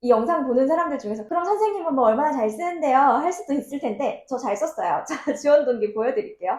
이 영상 보는 사람들 중에서 그럼 선생님은 뭐 얼마나 잘 쓰는데요? 할 수도 있을 텐데 저 잘 썼어요. 자, 지원 동기 보여드릴게요.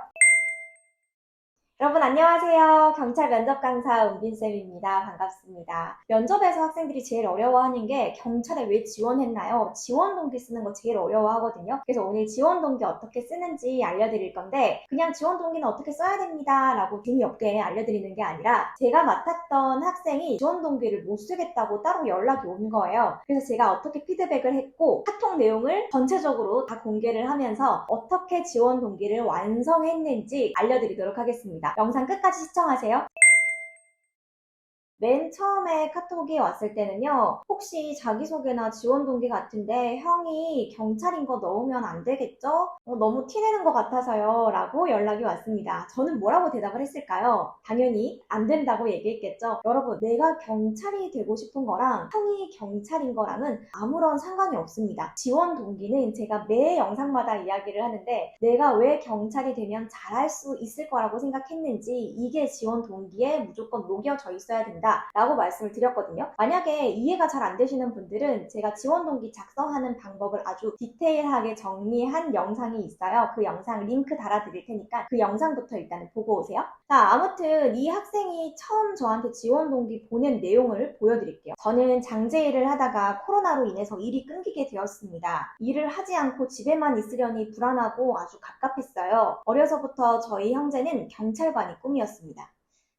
여러분 안녕하세요. 경찰 면접 강사 은빈쌤입니다. 반갑습니다. 면접에서 학생들이 제일 어려워하는 게 경찰에 왜 지원했나요? 지원 동기 쓰는 거 제일 어려워하거든요. 그래서 오늘 지원 동기 어떻게 쓰는지 알려드릴 건데 그냥 지원 동기는 어떻게 써야 됩니다 라고 재미없게 알려드리는 게 아니라 제가 맡았던 학생이 지원 동기를 못 쓰겠다고 따로 연락이 온 거예요. 그래서 제가 어떻게 피드백을 했고 카톡 내용을 전체적으로 다 공개를 하면서 어떻게 지원 동기를 완성했는지 알려드리도록 하겠습니다. 영상 끝까지 시청하세요. 맨 처음에 카톡이 왔을 때는요, 혹시 자기소개나 지원 동기 같은데 형이 경찰인 거 넣으면 안 되겠죠? 너무 티내는 것 같아서요. 라고 연락이 왔습니다. 저는 뭐라고 대답을 했을까요? 당연히 안 된다고 얘기했겠죠. 여러분, 내가 경찰이 되고 싶은 거랑 형이 경찰인 거랑은 아무런 상관이 없습니다. 지원 동기는 제가 매 영상마다 이야기를 하는데 내가 왜 경찰이 되면 잘할 수 있을 거라고 생각했는지 이게 지원 동기에 무조건 녹여져 있어야 된다. 라고 말씀을 드렸거든요. 만약에 이해가 잘 안 되시는 분들은 제가 지원 동기 작성하는 방법을 아주 디테일하게 정리한 영상이 있어요. 그 영상 링크 달아드릴 테니까 그 영상부터 일단은 보고 오세요. 자, 아무튼 이 학생이 처음 저한테 지원 동기 보낸 내용을 보여드릴게요. 저는 장제 일을 하다가 코로나로 인해서 일이 끊기게 되었습니다. 일을 하지 않고 집에만 있으려니 불안하고 아주 갑갑했어요. 어려서부터 저희 형제는 경찰관이 꿈이었습니다.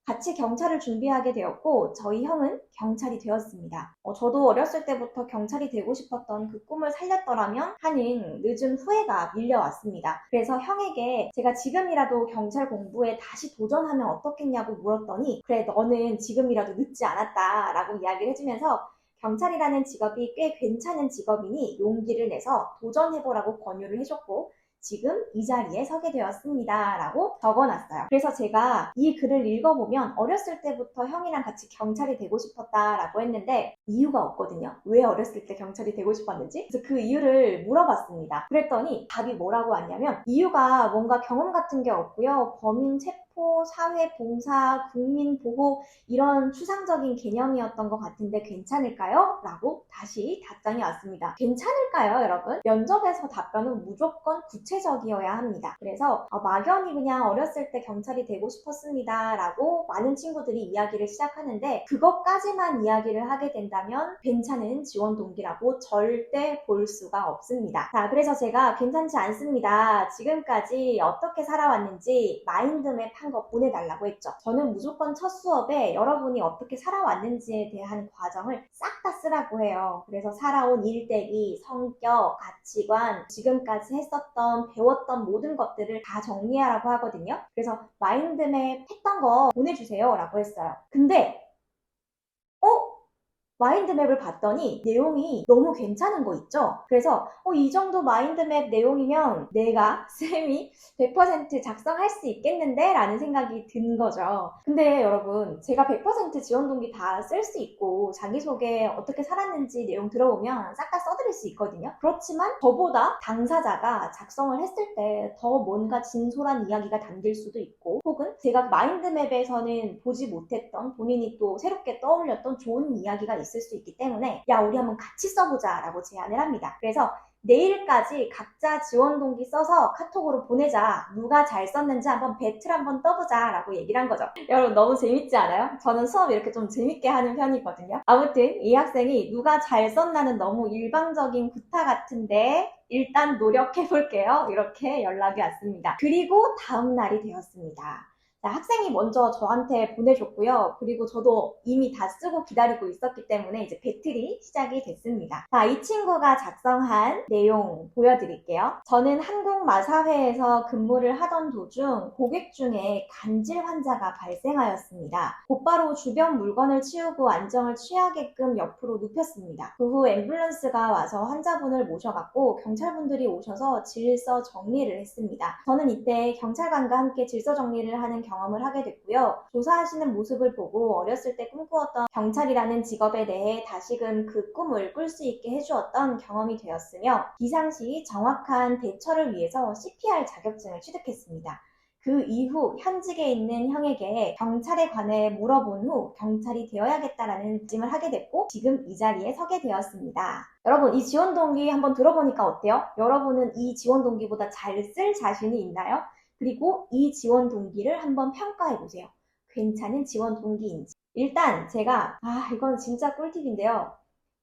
같이 경찰을 준비하게 되었고 저희 형은 경찰이 되었습니다. 저도 어렸을 때부터 경찰이 되고 싶었던 그 꿈을 살렸더라면 하는 늦은 후회가 밀려왔습니다. 그래서 형에게 제가 지금이라도 경찰 공부에 다시 도전하면 어떻겠냐고 물었더니 그래 너는 지금이라도 늦지 않았다 라고 이야기를 해주면서 경찰이라는 직업이 꽤 괜찮은 직업이니 용기를 내서 도전해보라고 권유를 해줬고 지금 이 자리에 서게 되었습니다. 라고 적어놨어요. 그래서 제가 이 글을 읽어보면 어렸을 때부터 형이랑 같이 경찰이 되고 싶었다라고 했는데 이유가 없거든요. 왜 어렸을 때 경찰이 되고 싶었는지? 그래서 그 이유를 물어봤습니다. 그랬더니 답이 뭐라고 왔냐면 이유가 뭔가 경험 같은 게 없고요. 범인 체포, 사회 봉사, 국민 보호 이런 추상적인 개념이었던 것 같은데 괜찮을까요? 라고 다시 답장이 왔습니다. 괜찮을까요, 여러분? 면접에서 답변은 무조건 구체적이어야 합니다. 그래서 막연히 그냥 어렸을 때 경찰이 되고 싶었습니다 라고 많은 친구들이 이야기를 시작하는데 그것까지만 이야기를 하게 된다면 괜찮은 지원 동기라고 절대 볼 수가 없습니다. 자, 그래서 제가 괜찮지 않습니다. 지금까지 어떻게 살아왔는지 마인드맵 한 거 보내달라고 했죠. 저는 무조건 첫 수업에 여러분이 어떻게 살아왔는지에 대한 과정을 싹 다 쓰라고 해요. 그래서 살아온 일대기, 성격, 가치관, 지금까지 했었던, 배웠던 모든 것들을 다 정리하라고 하거든요. 그래서 마인드맵 했던 거 보내주세요 라고 했어요. 근데 마인드맵을 봤더니 내용이 너무 괜찮은 거 있죠? 그래서 이 정도 마인드맵 내용이면 내가 쌤이 100% 작성할 수 있겠는데? 라는 생각이 든 거죠. 근데 여러분 제가 100% 지원 동기 다 쓸 수 있고 자기소개 어떻게 살았는지 내용 들어보면 싹 다 써드릴 수 있거든요. 그렇지만 저보다 당사자가 작성을 했을 때 더 뭔가 진솔한 이야기가 담길 수도 있고 혹은 제가 마인드맵에서는 보지 못했던 본인이 또 새롭게 떠올렸던 좋은 이야기가 있을 수 있기 때문에 야 우리 한번 같이 써보자 라고 제안을 합니다. 그래서 내일까지 각자 지원 동기 써서 카톡으로 보내자. 누가 잘 썼는지 한번 배틀 한번 떠보자 라고 얘기를 한 거죠. 여러분 너무 재밌지 않아요? 저는 수업 이렇게 좀 재밌게 하는 편이거든요. 아무튼 이 학생이 누가 잘 썼나는 너무 일방적인 구타 같은데 일단 노력해볼게요. 이렇게 연락이 왔습니다. 그리고 다음 날이 되었습니다. 자, 학생이 먼저 저한테 보내줬고요. 그리고 저도 이미 다 쓰고 기다리고 있었기 때문에 이제 배틀이 시작이 됐습니다. 자, 이 친구가 작성한 내용 보여드릴게요. 저는 한국마사회에서 근무를 하던 도중 고객 중에 간질 환자가 발생하였습니다. 곧바로 주변 물건을 치우고 안정을 취하게끔 옆으로 눕혔습니다. 그 후 앰뷸런스가 와서 환자분을 모셔갔고 경찰분들이 오셔서 질서 정리를 했습니다. 저는 이때 경찰관과 함께 질서 정리를 하는 경험을 하게 됐고요. 조사하시는 모습을 보고 어렸을 때 꿈꾸었던 경찰이라는 직업에 대해 다시금 그 꿈을 꿀 수 있게 해주었던 경험이 되었으며 비상시 정확한 대처를 위해서 CPR 자격증을 취득했습니다. 그 이후 현직에 있는 형에게 경찰에 관해 물어본 후 경찰이 되어야겠다라는 결심을 하게 됐고 지금 이 자리에 서게 되었습니다. 여러분, 이 지원 동기 한번 들어보니까 어때요? 여러분은 이 지원 동기보다 잘 쓸 자신이 있나요? 그리고 이 지원 동기를 한번 평가해 보세요. 괜찮은 지원 동기인지. 일단 제가 이건 진짜 꿀팁인데요.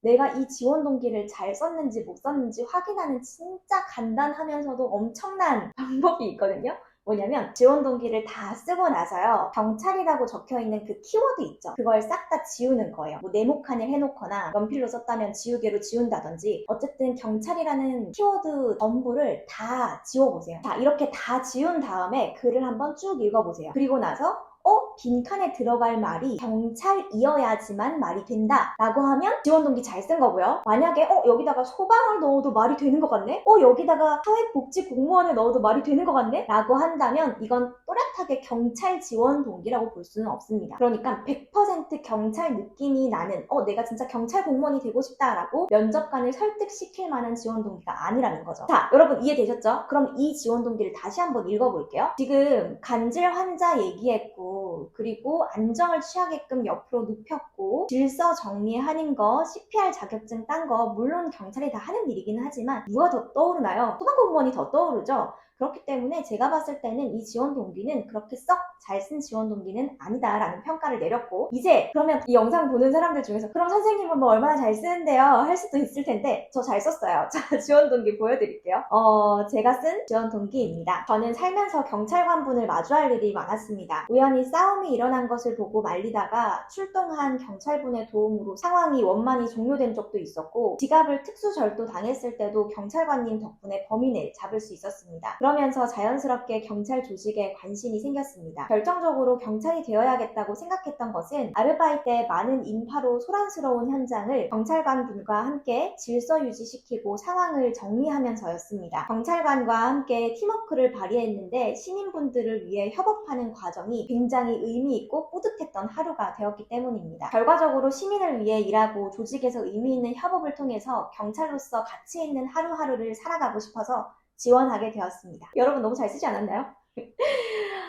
내가 이 지원 동기를 잘 썼는지 못 썼는지 확인하는 진짜 간단하면서도 엄청난 방법이 있거든요. 뭐냐면 지원 동기를 다 쓰고 나서요. 경찰이라고 적혀있는 그 키워드 있죠. 그걸 싹 다 지우는 거예요. 뭐 네모칸을 해놓거나 연필로 썼다면 지우개로 지운다든지 어쨌든 경찰이라는 키워드 전부를 다 지워보세요. 자, 이렇게 다 지운 다음에 글을 한번 쭉 읽어보세요. 그리고 나서 빈칸에 들어갈 말이 경찰이어야지만 말이 된다 라고 하면 지원 동기 잘 쓴 거고요. 만약에 여기다가 소방을 넣어도 말이 되는 것 같네? 여기다가 사회복지공무원을 넣어도 말이 되는 것 같네? 라고 한다면 이건 또렷하게 경찰 지원 동기라고 볼 수는 없습니다. 그러니까 100% 경찰 느낌이 나는 내가 진짜 경찰 공무원이 되고 싶다라고 면접관을 설득시킬 만한 지원 동기가 아니라는 거죠. 자, 여러분 이해되셨죠? 그럼 이 지원 동기를 다시 한번 읽어볼게요. 지금 간질 환자 얘기했고 그리고 안정을 취하게끔 옆으로 눕혔고 질서 정리하는 거, CPR 자격증 딴 거 물론 경찰이 다 하는 일이긴 하지만 누가 더 떠오르나요? 소방공무원이 더 떠오르죠? 그렇기 때문에 제가 봤을 때는 이 지원 동기는 그렇게 썩 잘 쓴 지원 동기는 아니다라는 평가를 내렸고 이제 그러면 이 영상 보는 사람들 중에서 그럼 선생님은 뭐 얼마나 잘 쓰는데요? 할 수도 있을 텐데 저 잘 썼어요. 자, 지원 동기 보여드릴게요. 제가 쓴 지원 동기입니다. 저는 살면서 경찰관분을 마주할 일이 많았습니다. 우연히 싸움이 일어난 것을 보고 말리다가 출동한 경찰분의 도움으로 상황이 원만히 종료된 적도 있었고 지갑을 특수절도 당했을 때도 경찰관님 덕분에 범인을 잡을 수 있었습니다. 그러면서 자연스럽게 경찰 조직에 관심이 생겼습니다. 결정적으로 경찰이 되어야겠다고 생각했던 것은 아르바이트 때 많은 인파로 소란스러운 현장을 경찰관분과 함께 질서 유지시키고 상황을 정리하면서였습니다. 경찰관과 함께 팀워크를 발휘했는데 시민분들을 위해 협업하는 과정이 굉장히 의미 있고 뿌듯했던 하루가 되었기 때문입니다. 결과적으로 시민을 위해 일하고 조직에서 의미 있는 협업을 통해서 경찰로서 가치 있는 하루하루를 살아가고 싶어서 지원하게 되었습니다. 여러분 너무 잘 쓰지 않았나요?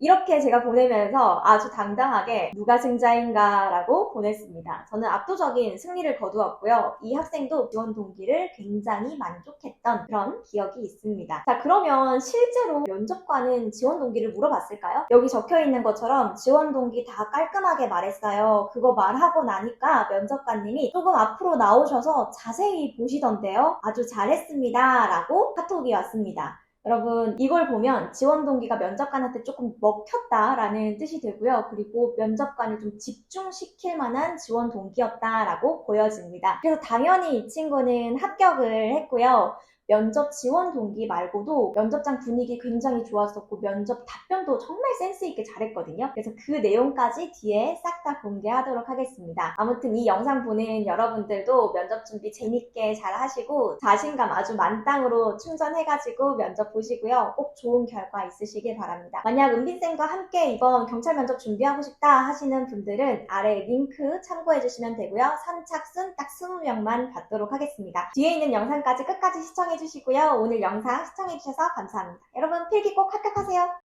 이렇게 제가 보내면서 아주 당당하게 누가 승자인가 라고 보냈습니다. 저는 압도적인 승리를 거두었고요. 이 학생도 지원 동기를 굉장히 만족했던 그런 기억이 있습니다. 자, 그러면 실제로 면접관은 지원 동기를 물어봤을까요? 여기 적혀있는 것처럼 지원 동기 다 깔끔하게 말했어요. 그거 말하고 나니까 면접관님이 조금 앞으로 나오셔서 자세히 보시던데요. 아주 잘했습니다 라고 카톡이 왔습니다. 여러분 이걸 보면 지원 동기가 면접관한테 조금 먹혔다라는 뜻이 되고요. 그리고 면접관을 좀 집중시킬 만한 지원 동기였다라고 보여집니다. 그래서 당연히 이 친구는 합격을 했고요. 면접 지원 동기 말고도 면접장 분위기 굉장히 좋았었고 면접 답변도 정말 센스 있게 잘했거든요. 그래서 그 내용까지 뒤에 싹 다 공개하도록 하겠습니다. 아무튼 이 영상 보는 여러분들도 면접 준비 재밌게 잘 하시고 자신감 아주 만땅으로 충전해가지고 면접 보시고요. 꼭 좋은 결과 있으시길 바랍니다. 만약 은빈쌤과 함께 이번 경찰 면접 준비하고 싶다 하시는 분들은 아래 링크 참고해주시면 되고요. 선착순 딱 20명만 받도록 하겠습니다. 뒤에 있는 영상까지 끝까지 시청해주시고요. 오늘 영상 시청해주셔서 감사합니다. 여러분 필기 꼭 합격하세요.